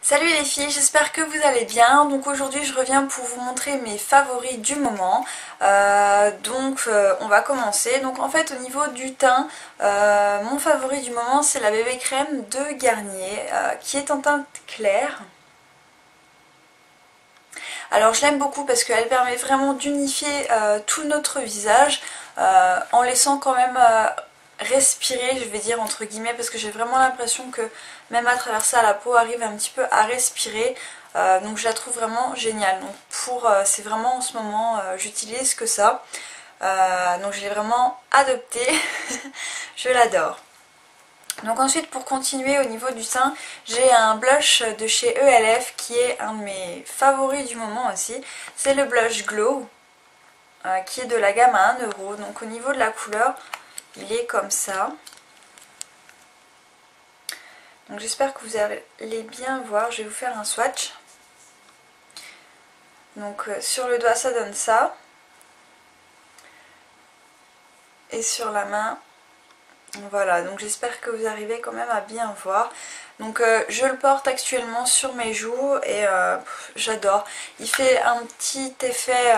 Salut les filles, j'espère que vous allez bien. Donc aujourd'hui je reviens pour vous montrer mes favoris du moment. On va commencer. Donc en fait au niveau du teint, mon favori du moment c'est la bébé crème de Garnier qui est en teinte claire. Alors je l'aime beaucoup parce qu'elle permet vraiment d'unifier tout notre visage en laissant quand même respirer, je vais dire entre guillemets, parce que j'ai vraiment l'impression que même à travers ça la peau arrive un petit peu à respirer. Donc je la trouve vraiment géniale. Donc c'est vraiment en ce moment j'utilise que ça. Donc je l'ai vraiment adopté. Je l'adore. Donc ensuite pour continuer au niveau du teint, j'ai un blush de chez ELF qui est un de mes favoris du moment aussi. C'est le blush Glow qui est de la gamme à 1€. Donc au niveau de la couleur, il est comme ça. Donc j'espère que vous allez bien voir, je vais vous faire un swatch. Donc sur le doigt ça donne ça. Et sur la main, voilà, donc j'espère que vous arrivez quand même à bien voir. Donc je le porte actuellement sur mes joues et j'adore. Il fait un petit effet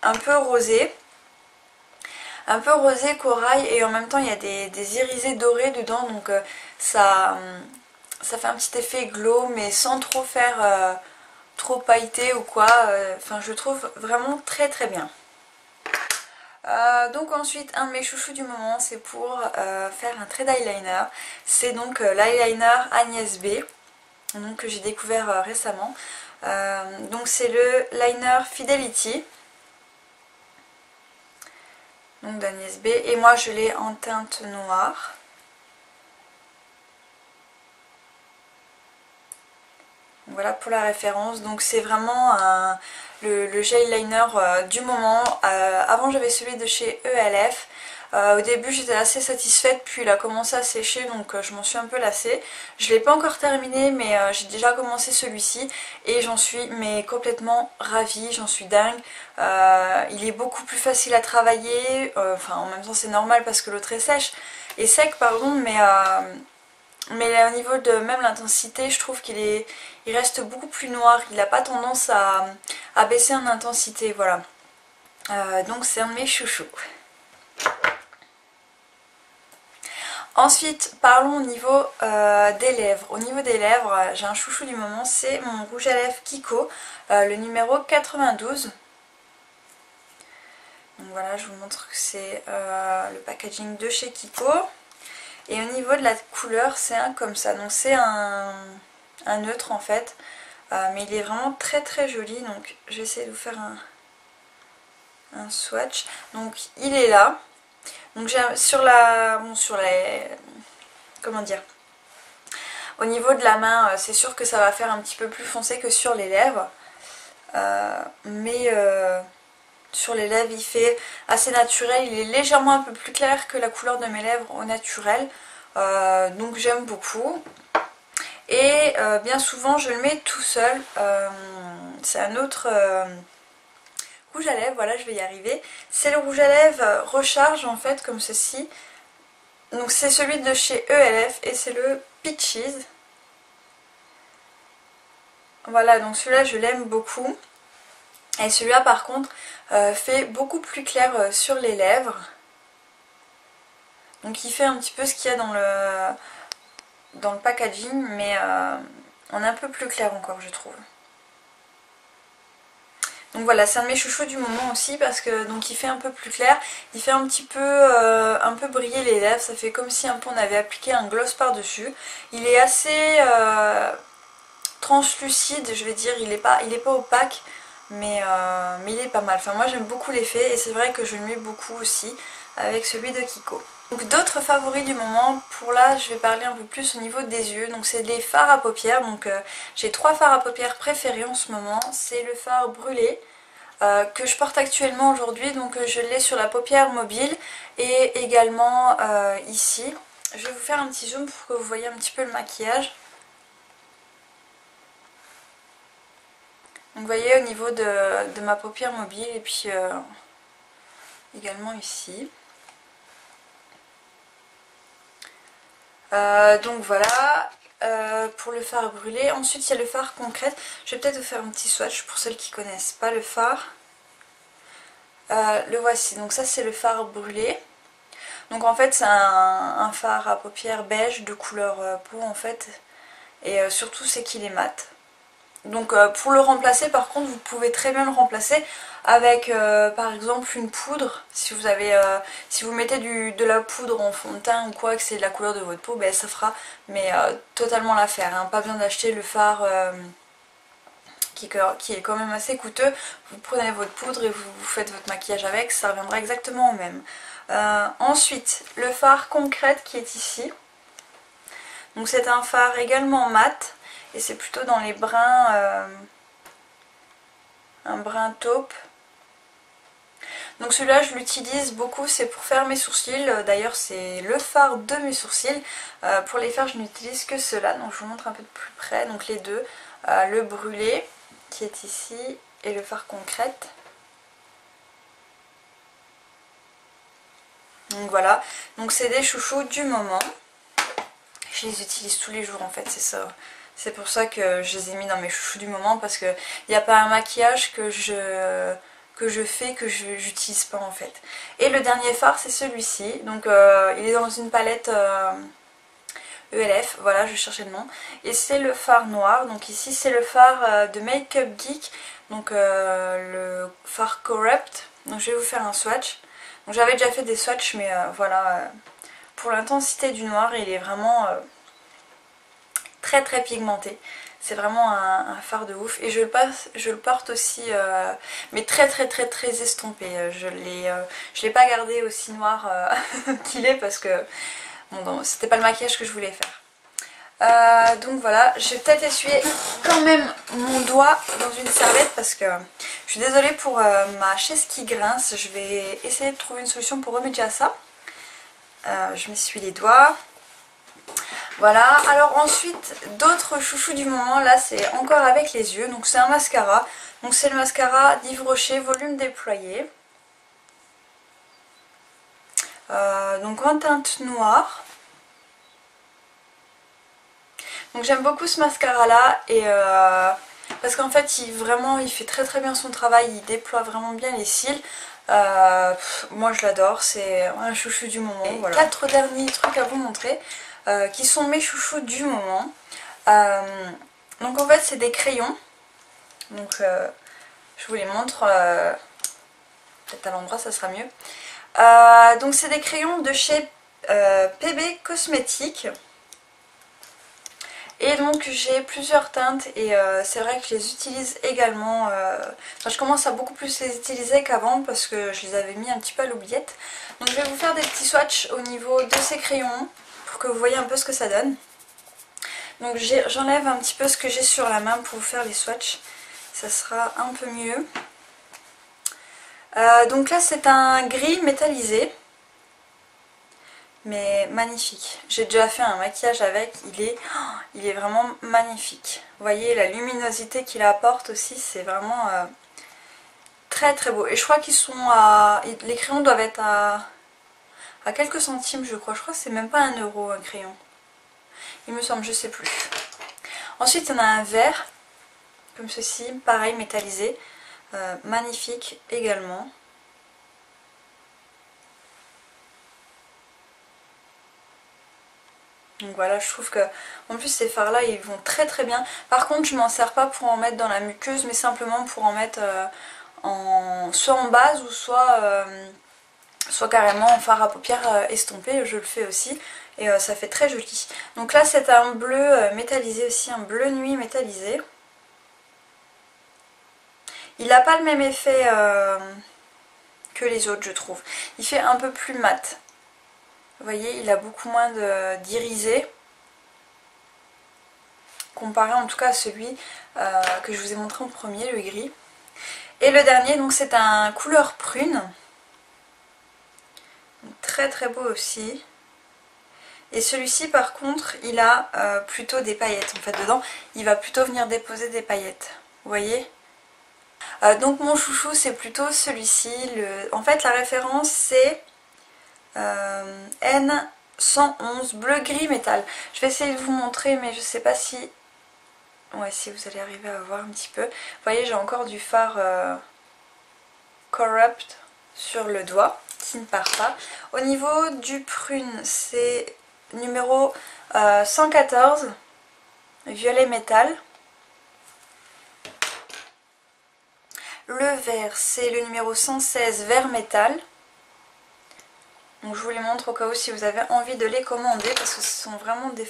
un peu rosé. Un peu rosé corail et en même temps il y a des irisés dorés dedans. Donc ça fait un petit effet glow mais sans trop faire trop pailleté ou quoi. Enfin je le trouve vraiment très très bien. Donc ensuite un de mes chouchous du moment c'est pour faire un trait d'eyeliner. C'est donc l'eyeliner Agnès B donc, que j'ai découvert récemment. Donc c'est le liner Fidelity donc d'Agnès B et moi je l'ai en teinte noire. Donc, voilà pour la référence. Donc c'est vraiment le gel liner du moment. Avant j'avais celui de chez ELF. Au début j'étais assez satisfaite, puis il a commencé à sécher donc je m'en suis un peu lassée. Je ne l'ai pas encore terminé mais j'ai déjà commencé celui-ci et j'en suis mais complètement ravie, j'en suis dingue. Il est beaucoup plus facile à travailler, enfin en même temps c'est normal parce que l'autre est sec pardon, mais au niveau de même l'intensité, je trouve il reste beaucoup plus noir. Il n'a pas tendance à baisser en intensité, voilà. Donc c'est un de mes chouchous. Ensuite, parlons au niveau des lèvres. Au niveau des lèvres, j'ai un chouchou du moment, c'est mon rouge à lèvres Kiko, le numéro 92. Donc voilà, je vous montre que c'est le packaging de chez Kiko. Et au niveau de la couleur, c'est un comme ça. Donc c'est un neutre en fait. Mais il est vraiment très très joli. Donc je vais essayer de vous faire un swatch. Donc il est là. Donc j'ai comment dire, au niveau de la main, c'est sûr que ça va faire un petit peu plus foncé que sur les lèvres. Sur les lèvres il fait assez naturel, il est légèrement un peu plus clair que la couleur de mes lèvres au naturel, donc j'aime beaucoup. Et bien souvent je le mets tout seul, c'est un autre rouge à lèvres, voilà je vais y arriver. C'est le rouge à lèvres recharge en fait comme ceci, donc c'est celui de chez ELF et c'est le Peaches. Voilà, donc celui-là je l'aime beaucoup. Et celui-là par contre fait beaucoup plus clair sur les lèvres. Donc il fait un petit peu ce qu'il y a dans le packaging, mais en un peu plus clair encore je trouve. Donc voilà, c'est un de mes chouchous du moment aussi parce que donc il fait un peu plus clair, il fait un peu briller les lèvres, ça fait comme si un peu on avait appliqué un gloss par dessus. Il est assez translucide, je vais dire, il est pas opaque. Mais il est pas mal, enfin moi j'aime beaucoup l'effet et c'est vrai que je le mets beaucoup aussi avec celui de Kiko. Donc d'autres favoris du moment, pour là je vais parler un peu plus au niveau des yeux, donc c'est les fards à paupières. Donc j'ai 3 fards à paupières préférés en ce moment, c'est le fard brûlé que je porte actuellement aujourd'hui, donc je l'ai sur la paupière mobile et également ici. Je vais vous faire un petit zoom pour que vous voyez un petit peu le maquillage. Donc vous voyez au niveau de ma paupière mobile et puis également ici. Donc voilà. pour le fard brûlé. Ensuite il y a le fard concrète. Je vais peut-être vous faire un petit swatch pour celles qui connaissent pas le fard. Le voici, donc ça c'est le fard brûlé. Donc en fait c'est un fard à paupières beige de couleur peau en fait. Et surtout c'est qu'il est mat. Donc pour le remplacer par contre vous pouvez très bien le remplacer avec par exemple une poudre. Si vous avez, si vous mettez de la poudre en fond de teint ou quoi que c'est de la couleur de votre peau, ben ça fera mais totalement l'affaire, hein. Pas besoin d'acheter le fard qui est quand même assez coûteux. Vous prenez votre poudre et vous faites votre maquillage avec, ça reviendra exactement au même. Ensuite le fard concrète qui est ici. Donc c'est un fard également mat et c'est plutôt dans les brins, un brun taupe. Donc celui-là je l'utilise beaucoup, c'est pour faire mes sourcils. D'ailleurs c'est le fard de mes sourcils. Pour les faire je n'utilise que cela, donc je vous montre un peu de plus près. Donc les deux, le brûlé qui est ici et le fard concrète. Donc voilà, donc c'est des chouchous du moment. Je les utilise tous les jours en fait, c'est ça. C'est pour ça que je les ai mis dans mes chouchous du moment, parce qu'il n'y a pas un maquillage que je fais que je n'utilise pas en fait. Et le dernier fard c'est celui-ci, donc il est dans une palette ELF, voilà je cherchais le nom. Et c'est le fard noir, donc ici c'est le fard de Make Up Geek, donc le fard Corrupt. Donc je vais vous faire un swatch. Donc j'avais déjà fait des swatchs mais voilà, pour l'intensité du noir il est vraiment très très pigmenté. C'est vraiment un fard de ouf. Et je le porte aussi, mais très estompé. Je l'ai pas gardé aussi noir qu'il est parce que bon, c'était pas le maquillage que je voulais faire. Donc voilà, je vais peut-être essuyer quand même mon doigt dans une serviette parce que je suis désolée pour ma chaise qui grince. Je vais essayer de trouver une solution pour remédier à ça. Je m'essuie les doigts. Voilà, alors ensuite d'autres chouchous du moment, là c'est encore avec les yeux, donc c'est un mascara. Donc c'est le mascara d'Yves Rocher volume déployé. Donc en teinte noire. Donc j'aime beaucoup ce mascara là et parce qu'en fait il fait très bien son travail, il déploie vraiment bien les cils. Moi je l'adore, c'est un chouchou du moment. Voilà. 4 derniers trucs à vous montrer qui sont mes chouchous du moment. Donc en fait c'est des crayons. Donc je vous les montre, peut-être à l'endroit ça sera mieux. Donc c'est des crayons de chez PB Cosmétiques. Et donc j'ai plusieurs teintes et c'est vrai que je les utilise également. Enfin, je commence à beaucoup plus les utiliser qu'avant parce que je les avais mis un petit peu à l'oubliette. Donc je vais vous faire des petits swatchs au niveau de ces crayons pour que vous voyez un peu ce que ça donne. Donc j'enlève un petit peu ce que j'ai sur la main pour vous faire les swatchs. Ça sera un peu mieux. Donc là c'est un gris métallisé. Mais magnifique. J'ai déjà fait un maquillage avec, il est vraiment magnifique. Vous voyez la luminosité qu'il apporte aussi, c'est vraiment très beau. Et je crois qu'ils sont à... Les crayons doivent être à quelques centimes je crois. Je crois que c'est même pas 1 euro un crayon. Il me semble, je sais plus. Ensuite il y en a un vert, comme ceci, pareil métallisé. Magnifique également. Donc voilà, je trouve que en plus ces fards là ils vont très bien. Par contre je m'en sers pas pour en mettre dans la muqueuse, mais simplement pour en mettre soit en base ou soit carrément en fard à paupières estompé. Je le fais aussi et ça fait très joli. Donc là c'est un bleu métallisé aussi, un bleu nuit métallisé. Il n'a pas le même effet que les autres je trouve. Il fait un peu plus mat. Vous voyez, il a beaucoup moins d'irisé, comparé en tout cas à celui que je vous ai montré en premier, le gris. Et le dernier, donc c'est un couleur prune, très beau aussi. Et celui-ci par contre, il a plutôt des paillettes en fait dedans, il va plutôt venir déposer des paillettes, vous voyez. Donc mon chouchou c'est plutôt celui-ci, en fait la référence c'est 111 bleu gris métal. Je vais essayer de vous montrer mais je sais pas si... Ouais, si vous allez arriver à voir un petit peu. Vous voyez, j'ai encore du fard Corrupt sur le doigt qui ne part pas. Au niveau du prune, c'est numéro 114 violet métal. Le vert, c'est le numéro 116 vert métal. Donc je vous les montre au cas où si vous avez envie de les commander parce que ce sont vraiment des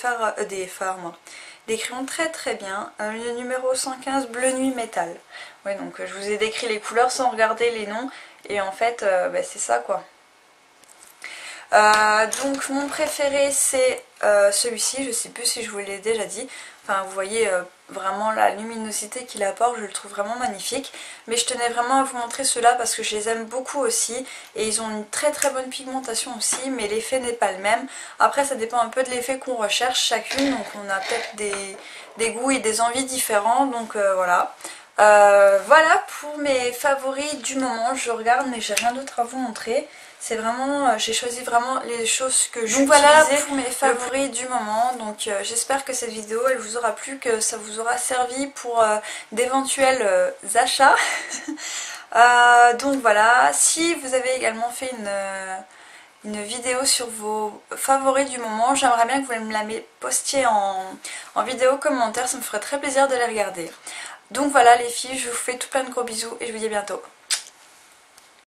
des crayons très très bien. Le numéro 115 bleu nuit métal. Oui, donc je vous ai décrit les couleurs sans regarder les noms et en fait c'est ça quoi. Donc mon préféré c'est celui-ci, je sais plus si je vous l'ai déjà dit. Enfin vous voyez vraiment la luminosité qu'il apporte, je le trouve vraiment magnifique. Mais je tenais vraiment à vous montrer ceux-là parce que je les aime beaucoup aussi. Et ils ont une très très bonne pigmentation aussi, mais l'effet n'est pas le même. Après ça dépend un peu de l'effet qu'on recherche chacune, donc on a peut-être des goûts et des envies différents, donc voilà. Voilà pour mes favoris du moment, je regarde mais j'ai rien d'autre à vous montrer. C'est vraiment, j'ai choisi vraiment les choses que j'utilisais. Donc voilà pour mes favoris du moment. Donc j'espère que cette vidéo elle vous aura plu, que ça vous aura servi pour d'éventuels achats. Donc voilà, si vous avez également fait une vidéo sur vos favoris du moment, j'aimerais bien que vous me la postiez en vidéo commentaire, ça me ferait très plaisir de les regarder. Donc voilà les filles, je vous fais tout plein de gros bisous et je vous dis à bientôt.